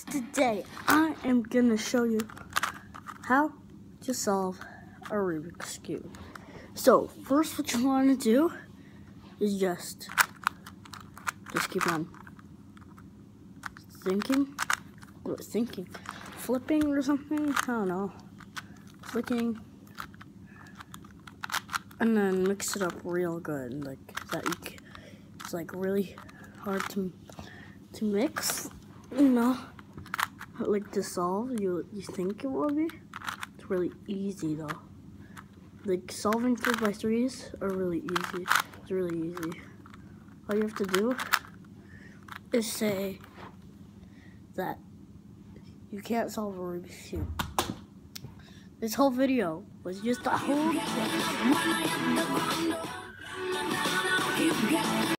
Today I am gonna show you how to solve a Rubik's Cube. So first what you want to do is just keep on thinking, flipping or something, I don't know, flicking, and then mix it up real good, like that. It's like really hard to mix, you know, like to solve. You think it will be. It's really easy though. Like solving 3x3s are really easy. It's really easy. All you have to do is say that you can't solve a Rubik's Cube. This whole video was just a whole